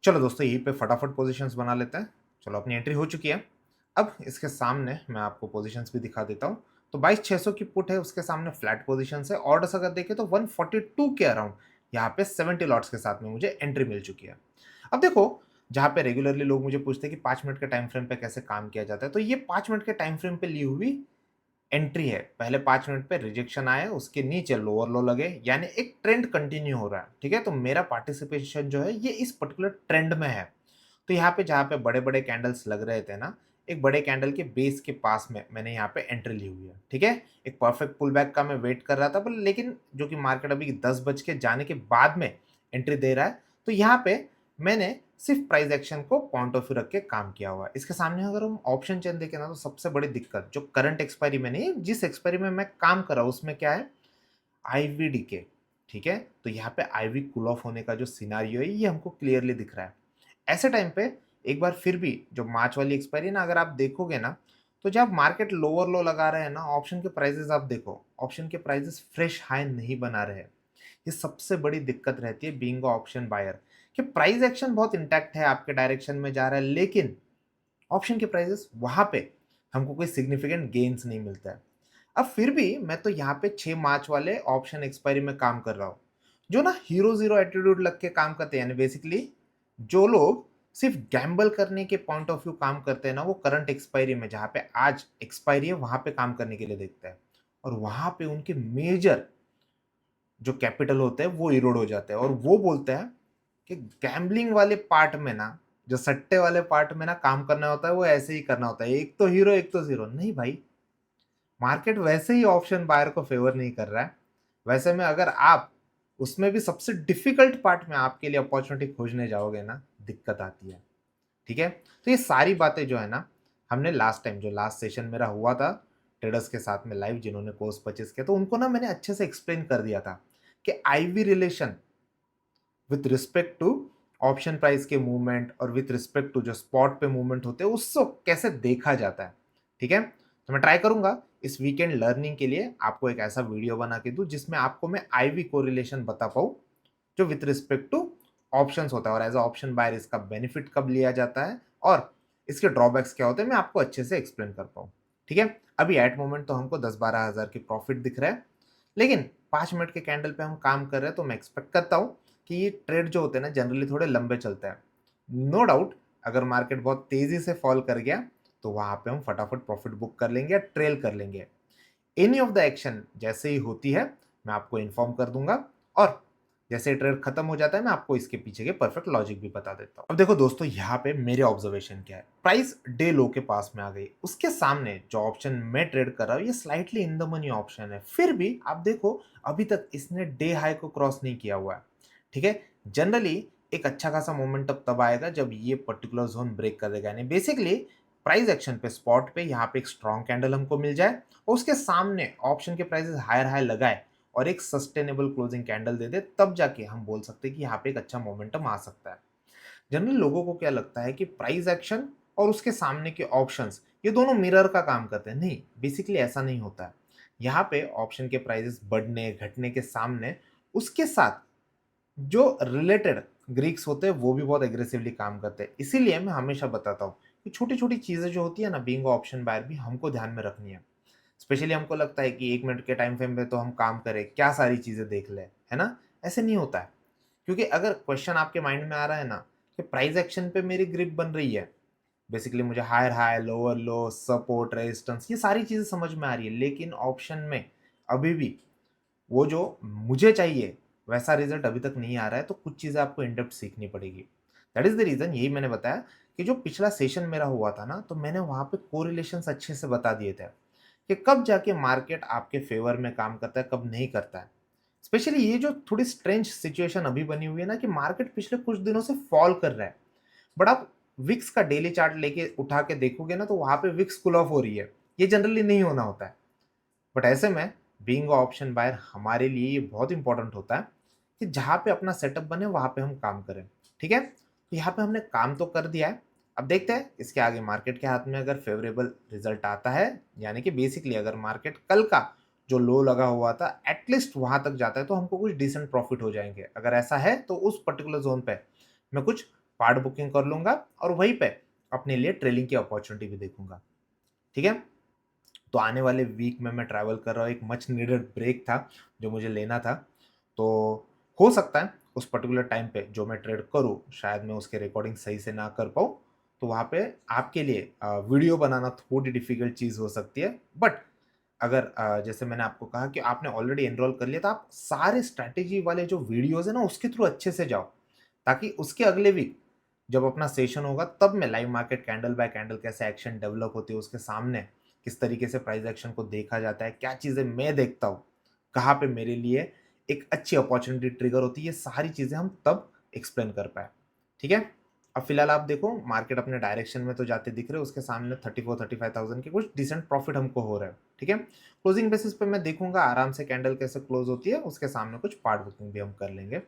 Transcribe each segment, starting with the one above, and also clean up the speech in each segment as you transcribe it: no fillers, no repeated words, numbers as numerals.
चलो दोस्तों यहीं पे फटाफट पोजीशंस बना लेते हैं। चलो अपनी एंट्री हो चुकी है। अब इसके सामने मैं आपको पोजीशंस भी दिखा देता हूँ। तो 22,600 की पुट है, उसके सामने फ्लैट पोजीशंस है। ऑर्डर्स अगर देखें तो 142 के अराउंड यहाँ पे 70 लॉट्स के साथ में मुझे एंट्री मिल चुकी है। अब देखो, जहाँ पे रेगुलरली लोग मुझे पूछते हैं कि 5 मिनट के टाइम फ्रेम पे कैसे काम किया जाता है, तो ये 5 मिनट के टाइम फ्रेम पे ली हुई एंट्री है। पहले 5 मिनट पे रिजेक्शन आया, उसके नीचे लोअर लो लगे, यानी एक ट्रेंड कंटिन्यू हो रहा है। ठीक है, तो मेरा पार्टिसिपेशन जो है ये इस पर्टिकुलर ट्रेंड में है। तो यहाँ पे जहाँ पे बड़े-बड़े कैंडल्स लग रहे थे ना, एक बड़े कैंडल के बेस के पास में मैंने यहाँ पे एंट्री ली हुई है, ठीक है? एक परफेक्ट पुल बैक का मैं वेट कर रहा था, पर लेकिन जो कि मार्केट अभी 10 बज के जाने के बाद में एंट्री दे रहा है, तो यहाँ पे मैंने सिर्फ प्राइस एक्शन को पॉइंट ऑफ व्यू रख के काम किया हुआ है। इसके सामने अगर हम ऑप्शन चेन देखें ना, तो सबसे बड़ी दिक्कत जो करंट एक्सपायरी में नहीं, जिस एक्सपायरी में मैं काम कर रहा हूँ उसमें क्या है, आईवीडीके, ठीक है? तो यहाँ पे आईवी कूल ऑफ होने का जो सिनेरियो है ये हमको क्लियरली दिख रहा है। ऐसे टाइम पे एक बार फिर भी जो मार्च वाली एक्सपायरी है ना, अगर आप देखोगे ना, तो जब मार्केट लोअर लो लगा रहे हैं ना, ऑप्शन के प्राइसेस आप देखो, ऑप्शन के प्राइसेस फ्रेश हाई नहीं बना रहे हैं। ये सबसे बड़ी दिक्कत रहती है बीइंग अ ऑप्शन बायर, कि प्राइस एक्शन बहुत इंटैक्ट है, आपके डायरेक्शन में जा रहा है, लेकिन ऑप्शन के प्राइसेस वहां पे हमको कोई सिग्निफिकेंट गेन्स नहीं मिलता है। अब फिर भी मैं तो यहाँ पे 6 मार्च वाले ऑप्शन एक्सपायरी में काम कर रहा हूँ, जो ना हीरो जीरो एटीट्यूड लग के काम करते हैं, यानी बेसिकली जो लोग सिर्फ गैम्बल करने के पॉइंट ऑफ व्यू काम करते हैं ना, वो करंट एक्सपायरी में जहाँ पे आज एक्सपायरी है वहां पे काम करने के लिए देखते हैं, और वहां पे उनके मेजर जो कैपिटल होते हैं वो इरोड हो जाते हैं, और वो बोलते हैं कि गैम्बलिंग वाले पार्ट में ना, जो सट्टे वाले पार्ट में ना काम करना होता है वो ऐसे ही करना होता है, एक तो हीरो एक तो जीरो। नहीं भाई, मार्केट वैसे ही ऑप्शन बायर को फेवर नहीं कर रहा है। वैसे में अगर आप उसमें भी सबसे डिफिकल्ट पार्ट में आपके लिए अपॉर्चुनिटी खोजने जाओगे ना, दिक्कत आती है। ठीक है, तो ये सारी बातें जो है ना, हमने लास्ट टाइम जो लास्ट सेशन मेरा हुआ था ट्रेडर्स के साथ में लाइव, जिन्होंने कोर्स परचेस किया, तो उनको ना मैंने अच्छे से एक्सप्लेन कर दिया था कि IV relation with respect to option price के मूवमेंट और विथ रिस्पेक्ट टू जो स्पॉट पे मूवमेंट होते हैं उसको कैसे देखा जाता है। ठीक है, तो मैं ट्राई करूंगा इस वीकेंड लर्निंग के लिए आपको एक ऐसा वीडियो बना के दूं जिसमें आपको मैं आईवी कोरिलेशन बता पाऊं, जो विथ रिस्पेक्ट टू ऑप्शंस होता है, और एज अ ऑप्शन बायर इसका बेनिफिट कब लिया जाता है और इसके ड्रॉबैक्स क्या होते हैं, मैं आपको अच्छे से एक्सप्लेन कर पाऊँ। ठीक है, अभी एट मोमेंट तो हमको 10-12 हज़ार की प्रॉफिट दिख रहा है, लेकिन 5 मिनट के कैंडल पे हम काम कर रहे हैं, तो मैं एक्सपेक्ट करता हूँ कि ये ट्रेड जो होते हैं ना जनरली थोड़े लंबे चलते हैं। नो डाउट, अगर मार्केट बहुत तेजी से फॉल कर गया तो वहां पे हम फटाफट प्रॉफिट बुक कर लेंगे या ट्रेल कर लेंगे। एनी ऑफ द एक्शन जैसे ही होती है मैं आपको इन्फॉर्म कर दूंगा, और जैसे ट्रेड खत्म हो जाता है मैं आपको इसके पीछे के परफेक्ट लॉजिक भी बता देता हूँ। अब देखो दोस्तों, यहाँ पे मेरे ऑब्जर्वेशन क्या है, प्राइस डे लो के पास में आ गई, उसके सामने जो ऑप्शन मैं ट्रेड कर रहा हूँ ये slightly in the money option है, फिर भी आप देखो अभी तक इसने डे हाई को क्रॉस नहीं किया हुआ है। ठीक है, जनरली एक अच्छा खासा मोमेंट तब आएगा जब ये पर्टिकुलर जोन ब्रेक कर देगा, यानी बेसिकली प्राइस एक्शन पे स्पॉट पे यहाँ पे एक स्ट्रॉन्ग कैंडल हमको मिल जाए, और उसके सामने ऑप्शन के प्राइसेस हायर हाई लगाए और एक सस्टेनेबल क्लोजिंग कैंडल दे दे, तब जाके हम बोल सकते हैं कि यहाँ पे एक अच्छा मोमेंटम आ सकता है। जनरली लोगों को क्या लगता है कि प्राइस एक्शन और उसके सामने के ऑप्शंस ये दोनों मिरर का काम करते हैं, नहीं, बेसिकली ऐसा नहीं होता है। यहाँ पे ऑप्शन के प्राइसेस बढ़ने घटने के सामने उसके साथ जो रिलेटेड ग्रीक्स होते हैं वो भी बहुत एग्रेसिवली काम करते हैं। इसीलिए मैं हमेशा बताता हूँ कि छोटी छोटी चीजें जो होती है ना, बीइंग ऑप्शन बायर भी हमको ध्यान में रखनी है। स्पेशली हमको लगता है कि 1 मिनट के टाइम फ्रेम पे तो हम काम करें, क्या सारी चीजें देख ले, है ना? ऐसे नहीं होता है। क्योंकि अगर क्वेश्चन आपके माइंड में आ रहा है ना कि प्राइस एक्शन पे मेरी ग्रिप बन रही है, बेसिकली मुझे higher high lower low support resistance ये सारी चीजें समझ में आ रही है, लेकिन ऑप्शन में अभी भी वो जो मुझे चाहिए वैसा रिजल्ट अभी तक नहीं आ रहा है, तो कुछ चीज़ें आपको इन डेप्थ सीखनी पड़ेगी। दैट इज़ द रीज़न, यही मैंने बताया कि जो पिछला सेशन मेरा हुआ था ना, तो मैंने वहाँ पे कोरिलेशंस अच्छे से बता दिए थे कि कब जाके मार्केट आपके फेवर में काम करता है, कब नहीं करता है। स्पेशली ये जो थोड़ी स्ट्रेंज सिचुएशन अभी बनी हुई है ना, कि मार्केट पिछले कुछ दिनों से फॉल कर रहा है, बट आप विक्स का डेली चार्ट लेके उठा के देखोगे ना, तो वहाँ पे विक्स कूल ऑफ हो रही है। ये जनरली नहीं होना होता है। बट ऐसे में बीइंग ऑप्शन बायर हमारे लिए ये बहुत इंपॉर्टेंट होता है कि जहाँ पे अपना सेटअप बने वहाँ पे हम काम करें। ठीक है, तो यहाँ पे हमने काम तो कर दिया है। अब देखते हैं इसके आगे मार्केट के हाथ में अगर फेवरेबल रिजल्ट आता है, यानी कि बेसिकली अगर मार्केट कल का जो लो लगा हुआ था एटलीस्ट वहां तक जाता है, तो हमको कुछ डिसेंट प्रॉफिट हो जाएंगे। अगर ऐसा है तो उस पर्टिकुलर जोन पे मैं कुछ पार्ट बुकिंग कर लूंगा और वहीं पे अपने लिए ट्रेलिंग की अपॉर्चुनिटी भी देखूंगा। ठीक है, तो आने वाले वीक में मैं ट्रैवल कर रहा हूँ, एक मच नीडेड ब्रेक था जो मुझे लेना था। तो हो सकता है उस पर्टिकुलर टाइम पे जो मैं ट्रेड करूँ शायद मैं उसके रिकॉर्डिंग सही से ना कर पाऊँ, तो वहाँ पे आपके लिए वीडियो बनाना थोड़ी डिफिकल्ट चीज़ हो सकती है। बट अगर जैसे मैंने आपको कहा कि आपने ऑलरेडी एनरोल कर लिया, तो आप सारे स्ट्रैटेजी वाले जो वीडियोज़ है ना उसके थ्रू अच्छे से जाओ, ताकि उसके अगले वीक जब अपना सेशन होगा तब मैं live market candle bye candle कैसे एक्शन डेवलप होती है उसके सामने, किस तरीके से प्राइस एक्शन को देखा जाता है, क्या चीज़ें मैं देखता हूँ, कहाँ पे मेरे लिए एक अच्छी अपॉर्चुनिटी ट्रिगर होती है, ये सारी चीज़ें हम तब एक्सप्लेन कर पाए। ठीक है, अब फिलहाल आप देखो मार्केट अपने डायरेक्शन में तो जाते दिख रहे हो, उसके सामने 34-35,000 के कुछ डिसेंट प्रॉफिट हमको हो रहा है। ठीक है, क्लोजिंग बेसिस पे मैं देखूंगा आराम से कैंडल कैसे क्लोज होती है, उसके सामने कुछ पार्ट बुकिंग भी हम कर लेंगे।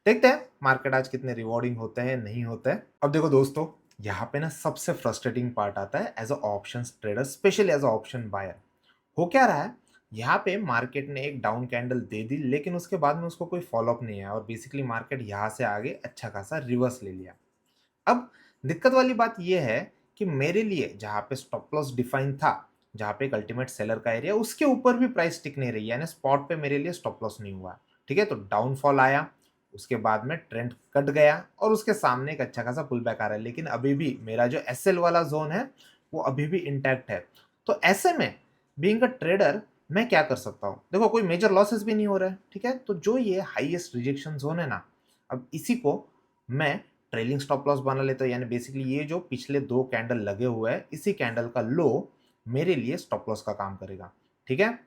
देखते हैं मार्केट आज कितने रिवॉर्डिंग होते हैं नहीं होते हैं। अब देखो दोस्तों, यहाँ पे ना सबसे फ्रस्ट्रेटिंग पार्ट आता है as a option trader, specially as a option buyer. हो क्या रहा है, यहाँ पे मार्केट ने एक डाउन कैंडल दे दी लेकिन उसके बाद में उसको कोई फॉलोअप नहीं है और बेसिकली मार्केट यहाँ से आगे अच्छा खासा रिवर्स ले लिया। अब दिक्कत वाली बात यह है कि मेरे लिए जहाँ पे स्टॉप लॉस डिफाइन था, जहाँ पे एक अल्टीमेट सेलर का एरिया, उसके ऊपर भी प्राइस टिक नहीं रही, यानी स्पॉट पे मेरे लिए स्टॉप लॉस नहीं हुआ। ठीक है, तो डाउनफॉल आया, उसके बाद में ट्रेंड कट गया और उसके सामने एक अच्छा खासा पुल बैक आ रहा है, लेकिन अभी भी मेरा जो एसएल वाला जोन है वो अभी भी इंटैक्ट है। तो ऐसे में बीइंग अ ट्रेडर मैं क्या कर सकता हूँ, देखो कोई मेजर लॉसेस भी नहीं हो रहा है। ठीक है, तो जो ये हाईएस्ट रिजेक्शन जोन है ना, अब इसी को मैं ट्रेलिंग स्टॉप लॉस बना लेते हो, यानी बेसिकली ये जो पिछले 2 कैंडल लगे हुए हैं इसी कैंडल का लो मेरे लिए स्टॉप लॉस का काम करेगा। ठीक है,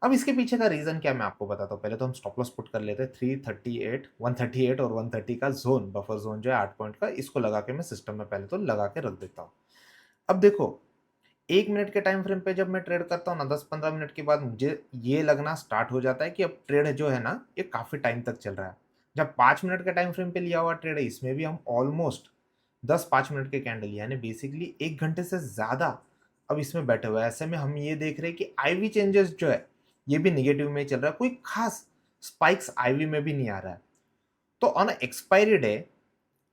अब इसके पीछे का रीजन क्या मैं आपको बताता हूँ। पहले तो हम स्टॉप लॉस पुट कर लेते हैं 338, 138 और 130 का जोन, बफर जोन जो है 8 पॉइंट का, इसको लगा के मैं सिस्टम में पहले तो लगा के रख देता हूँ। अब देखो 1 मिनट के टाइम फ्रेम पे जब मैं ट्रेड करता हूँ ना, 10-15 मिनट के बाद मुझे ये लगना स्टार्ट हो जाता है कि अब ट्रेड जो है ना ये काफी टाइम तक चल रहा है। जब 5 मिनट के टाइम फ्रेम पे लिया हुआ ट्रेड है, इसमें भी हम ऑलमोस्ट 10-5 मिनट के कैंडल यानी बेसिकली 1 घंटे से ज्यादा अब इसमें बैठे हुए हैं। ऐसे में हम ये देख रहे हैं कि आईवी चेंजेस जो है ये भी निगेटिव में चल रहा है, कोई खास स्पाइक्स आईवी में भी नहीं आ रहा है। तो ऑन एक्सपायरी डे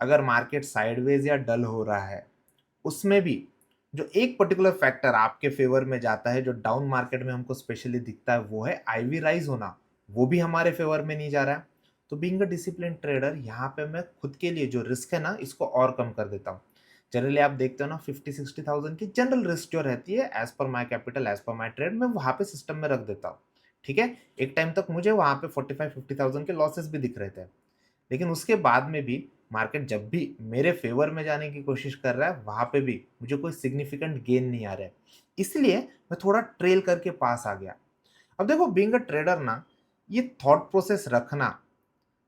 अगर मार्केट साइडवेज या डल हो रहा है, उसमें भी जो एक पर्टिकुलर फैक्टर आपके फेवर में जाता है, जो डाउन मार्केट में हमको स्पेशली दिखता है, वो है आईवी राइज होना, वो भी हमारे फेवर में नहीं जा रहा है। तो बीइंग अ डिसिप्लिन ट्रेडर यहाँ पे मैं खुद के लिए जो रिस्क है ना इसको और कम कर देता हूँ। जनरली आप देखते हो ना 50-60,000 की जनरल रिस्क जो रहती है as per my capital as per my trade, मैं वहां पे सिस्टम में रख देता हूँ। ठीक है, एक टाइम तक मुझे वहां पे 45-50,000 के लॉसेस भी दिख रहे थे, लेकिन उसके बाद में भी मार्केट जब भी मेरे फेवर में जाने की कोशिश कर रहा है वहां पे भी मुझे कोई सिग्निफिकेंट गेन नहीं आ रहा है, इसलिए मैं थोड़ा ट्रेल करके पास आ गया। अब देखो बीइंग अ ट्रेडर ना, ये थॉट प्रोसेस रखना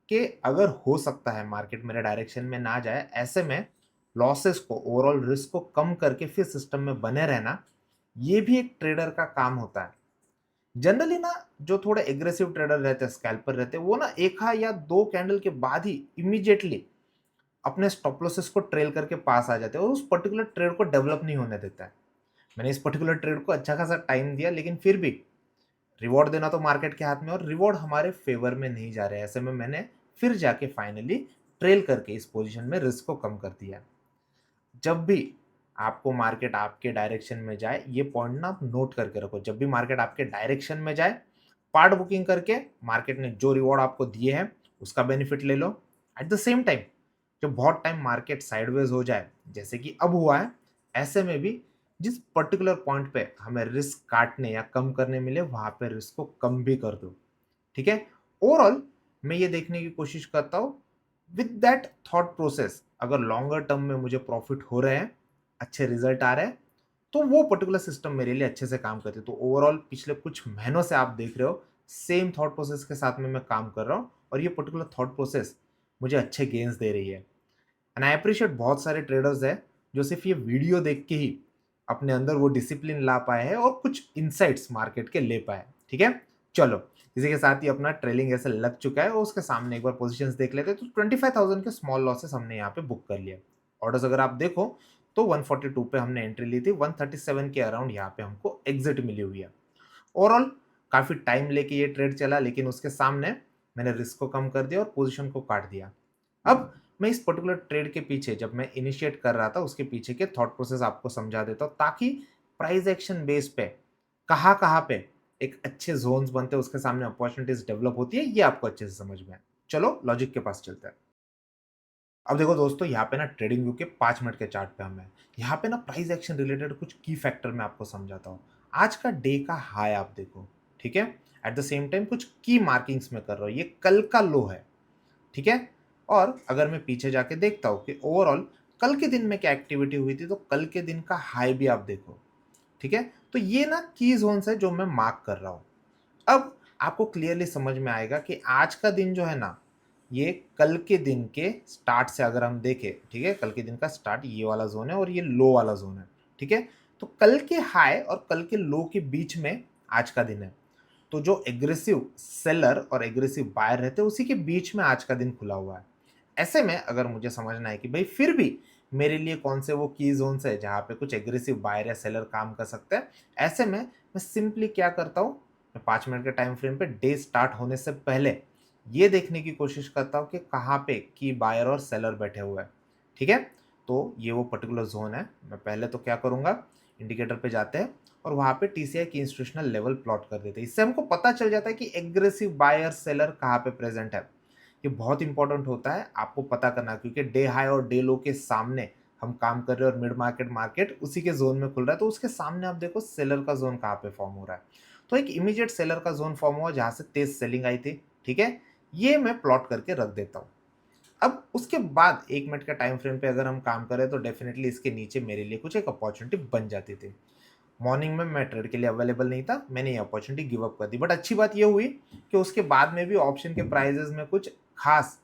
कि अगर हो सकता है मार्केट मेरे डायरेक्शन में ना जाए, ऐसे में लॉसेस को, ओवरऑल रिस्क को कम करके फिर सिस्टम में बने रहना, ये भी एक ट्रेडर का काम होता है। जनरली ना जो थोड़े एग्रेसिव ट्रेडर रहते हैं, स्कैल्पर रहते हैं, वो ना एक या दो कैंडल के बाद ही इमीडिएटली अपने स्टॉप लॉसेस को ट्रेल करके पास आ जाते हैं और उस पर्टिकुलर ट्रेड को डेवलप नहीं होने देता है। मैंने इस पर्टिकुलर ट्रेड को अच्छा खासा टाइम दिया, लेकिन फिर भी रिवॉर्ड देना तो मार्केट के हाथ में, और रिवॉर्ड हमारे फेवर में नहीं जा रहे हैं। ऐसे में मैंने फिर जाके फाइनली ट्रेल करके इस पोजीशन में रिस्क को कम कर दिया। जब भी आपको मार्केट आपके डायरेक्शन में जाए, ये पॉइंट ना आप नोट करके रखो, जब भी मार्केट आपके डायरेक्शन में जाए पार्ट बुकिंग करके मार्केट ने जो रिवॉर्ड आपको दिए हैं उसका बेनिफिट ले लो। एट द सेम टाइम जब बहुत टाइम मार्केट साइडवेज हो जाए जैसे कि अब हुआ है, ऐसे में भी जिस पर्टिकुलर पॉइंट पे हमें रिस्क काटने या कम करने मिले वहां पे रिस्क को कम भी कर दो। ठीक है, ओवरऑल मैं ये देखने की कोशिश करता हूँ विद दैट थॉट प्रोसेस, अगर लॉन्गर टर्म में मुझे प्रॉफिट हो रहे हैं, अच्छे रिजल्ट आ रहे हैं, तो वो पर्टिकुलर सिस्टम मेरे लिए अच्छे से काम करती है। तो ओवरऑल पिछले कुछ महीनों से आप देख रहे हो सेम थॉट प्रोसेस के साथ में मैं काम कर रहा हूँ और ये पर्टिकुलर थॉट प्रोसेस मुझे अच्छे गेन्स दे रही है। एंड आई अप्रिशिएट बहुत सारे ट्रेडर्स हैं जो सिर्फ ये वीडियो देख के ही अपने अंदर वो डिसिप्लिन ला पाए हैं और कुछ इनसाइट्स मार्केट के ले पाए। ठीक है, चलो इसी के साथ ही अपना ट्रेलिंग ऐसे लग चुका है और उसके सामने एक बार पोजीशंस देख लेते हैं। तो 25,000 के स्मॉल लॉसेस हमने यहाँ पे बुक कर लिया। ऑर्डर्स अगर आप देखो तो 142 पे हमने एंट्री ली थी, 137 के अराउंड यहाँ पे हमको एग्जिट मिली हुई है। ओवरऑल काफी टाइम लेके ये ट्रेड चला, लेकिन उसके सामने मैंने रिस्क को कम कर दिया और पोजीशन को काट दिया। अब मैं इस पर्टिकुलर ट्रेड के पीछे जब मैं इनिशिएट कर रहा था उसके पीछे के थॉट प्रोसेस आपको समझा देता हूँ, ताकि प्राइस एक्शन बेस पे कहाँ-कहाँ पे एक अच्छे ज़ोन्स बनते हैं, उसके सामने अपॉर्च्युनिटीज़ डेवलप होती है, ये आपको अच्छे से समझ में आए। चलो लॉजिक के पास चलते हैं। अब देखो दोस्तों, यहाँ पे ना ट्रेडिंग व्यू के 5 मिनट के चार्ट पे हम हैं। यहाँ पे ना प्राइस एक्शन रिलेटेड कुछ की फैक्टर मैं आपको समझाता हूँ। आज का डे का हाई आप देखो, ठीक है? एट द सेम टाइम कुछ की मार्किंग्स मैं कर रहा हूँ, ये कल का लो है, ठीक है? और अगर मैं पीछे जाके देखता हूँ कि ओवरऑल कल के दिन में क्या एक्टिविटी हुई थी, तो कल के दिन का हाई भी आप देखो, ठीक है? तो ये ना की ज़ोन्स है जो मैं मार्क कर रहा हूँ। अब आपको क्लियरली समझ में आएगा कि आज का दिन जो है ना, ये कल के दिन के स्टार्ट से अगर हम देखें, ठीक है? कल के दिन का स्टार्ट ये वाला ज़ोन है और ये लो वाला ज़ोन है, ठीक है? तो कल के हाई और कल के लो के बीच में आज का दिन है। तो जो एग्रेसिव सेलर और एग्रेसिव बायर रहते हैं, उसी के बीच में आज का दिन खुला हुआ है। ऐसे में अगर मुझे समझना है कि भाई फिर भी मेरे लिए कौन से वो की ज़ोन्स है जहाँ पे कुछ एग्रेसिव बायर या सेलर काम कर सकते हैं, ऐसे में मैं सिंपली क्या करता हूँ, मैं 5 मिनट के टाइम फ्रेम पे डे स्टार्ट होने से पहले ये देखने की कोशिश करता हूँ कि कहाँ पे की बायर और सेलर बैठे हुए हैं, ठीक है? तो ये वो पर्टिकुलर ज़ोन है। मैं पहले तो क्या करूँगा, इंडिकेटर पे जाते हैं और वहाँ पे टीसीआई की इंस्टीट्यूशनल लेवल प्लॉट कर देते हैं। इससे हमको पता चल जाता है कि एग्रेसिव बायर सेलर कहाँ पे प्रेज़ेंट है। ये बहुत इंपॉर्टेंट होता है आपको पता करना, क्योंकि डे हाई और डे लो के सामने हम काम कर रहे हैं और मिड मार्केट मार्केट उसी के ज़ोन में खुल रहा है, तो उसके सामने आप देखो सेलर का ज़ोन कहाँ पे फॉर्म हो रहा है। तो एक इमीडिएट सेलर का ज़ोन फॉर्म हुआ जहाँ से तेज़ सेलिंग आई थी, ठीक है? ये मैं प्लॉट करके रख देता हूँ। अब उसके बाद 1 मिनट के टाइम फ्रेम पे अगर हम काम करें तो डेफ़िनिटली इसके नीचे मेरे लिए कुछ एक अपॉर्च्युनिटी बन जाती थी। मॉर्निंग में मैं ट्रेड के लिए अवेलेबल नहीं था, मैंने ये अपॉर्च्युनिटी गिव अप कर दी। बट अच्छी बात ये हुई कि उसके बाद में भी ऑप्शन के प्राइसेज़ में कुछ ख़ास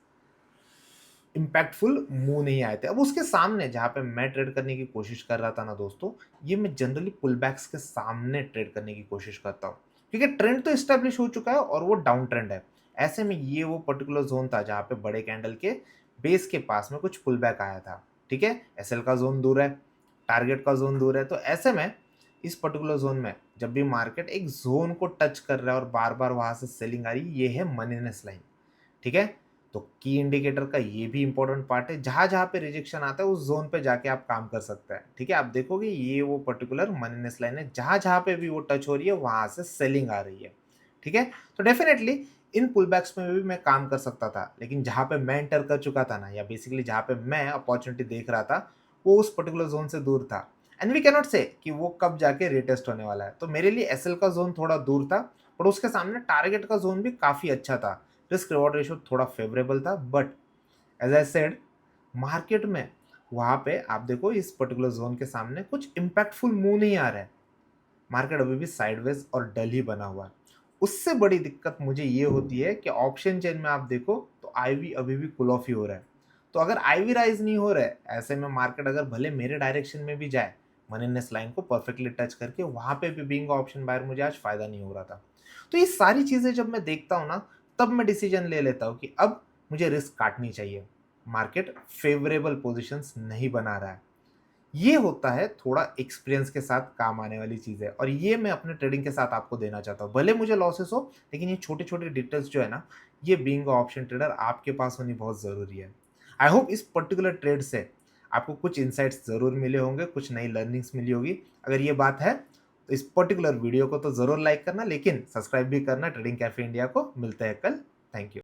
इम्पैक्टफुल मूव नहीं आए थे। अब उसके सामने जहाँ पे मैं ट्रेड करने की कोशिश कर रहा था ना दोस्तों, ये मैं जनरली पुलबैक्स के सामने ट्रेड करने की कोशिश करता हूँ। क्योंकि ट्रेंड तो एस्टेब्लिश हो चुका है और वो डाउन ट्रेंड है। ऐसे में ये वो पर्टिकुलर ज़ोन था जहाँ पे बड़े कैंडल के बेस के पास में कुछ पुलबैक आया था। ठीक है? एसएल का ज़ोन दूर है, टारगेट का ज़ोन दूर है, तो ऐसे में इस पर्टिकुलर ज़ोन में जब भी मार्केट एक ज़ोन को टच कर रहा है और बार-बार वहाँ से सेलिंग आ रही है, ये है मनीनेस लाइन। ठीक है? तो की इंडिकेटर का ये भी इंपॉर्टेंट पार्ट है, जहाँ-जहाँ पे रिजेक्शन आता है उस ज़ोन पे जाके आप काम कर सकते हैं, ठीक है? आप देखोगे ये वो पर्टिकुलर मनीनेस लाइन है, जहाँ-जहाँ पे भी वो टच हो रही है वहाँ से सेलिंग आ रही है, ठीक है? तो डेफिनिटली इन पुलबैक्स में भी मैं काम कर सकता था, लेकिन जहाँ पे मैं एंटर कर चुका था ना, या बेसिकली जहाँ पे मैं अपॉर्च्युनिटी देख रहा था, वो उस पर्टिकुलर ज़ोन से दूर था एंड वी कैन नॉट से कि वो कब जाके रीटेस्ट होने वाला है। तो मेरे लिए एसएल का ज़ोन थोड़ा दूर था, बट उसके सामने टारगेट का ज़ोन भी काफ़ी अच्छा था। रिस्क रिवॉर्ड रेशियो थोड़ा फेवरेबल था, but as I said market में वहाँ पे आप देखो इस पर्टिकुलर जोन के सामने कुछ इम्पैक्टफुल मूव नहीं आ रहा है। मार्केट अभी भी साइडवेज और डल ही बना हुआ है। उससे बड़ी दिक्कत मुझे ये होती है कि ऑप्शन चेन में आप देखो तो आईवी अभी भी कूल ऑफ ही हो रहा है। तो अगर आईवी राइज नहीं हो रहा है, ऐसे में मार्केट अगर भले मेरे डायरेक्शन में भी जाए, मनीनेस लाइन को परफेक्टली टच करके, वहां पे भी बीइंग ऑप्शन बायर मुझे आज फायदा नहीं हो रहा था। तो ये सारी चीजें जब मैं देखता हूँ ना, तब मैं डिसीजन ले लेता हूँ कि अब मुझे रिस्क काटनी चाहिए। मार्केट फेवरेबल पोजिशंस नहीं बना रहा है। ये होता है थोड़ा एक्सपीरियंस के साथ काम आने वाली चीज़ है, और ये मैं अपने ट्रेडिंग के साथ आपको देना चाहता हूँ। भले मुझे लॉसेस हो, लेकिन ये छोटे-छोटे डिटेल्स जो है ना, ये बीइंग अ ऑप्शन ट्रेडर आपके पास होनी बहुत ज़रूरी है। आई होप इस पर्टिकुलर ट्रेड से आपको कुछ इनसाइट्स ज़रूर मिले होंगे, कुछ नई लर्निंग्स मिली होगी। अगर ये बात है, तो इस पर्टिकुलर वीडियो को तो ज़रूर लाइक करना, लेकिन सब्सक्राइब भी करना ट्रेडिंग कैफे इंडिया को। मिलते हैं कल। Thank you.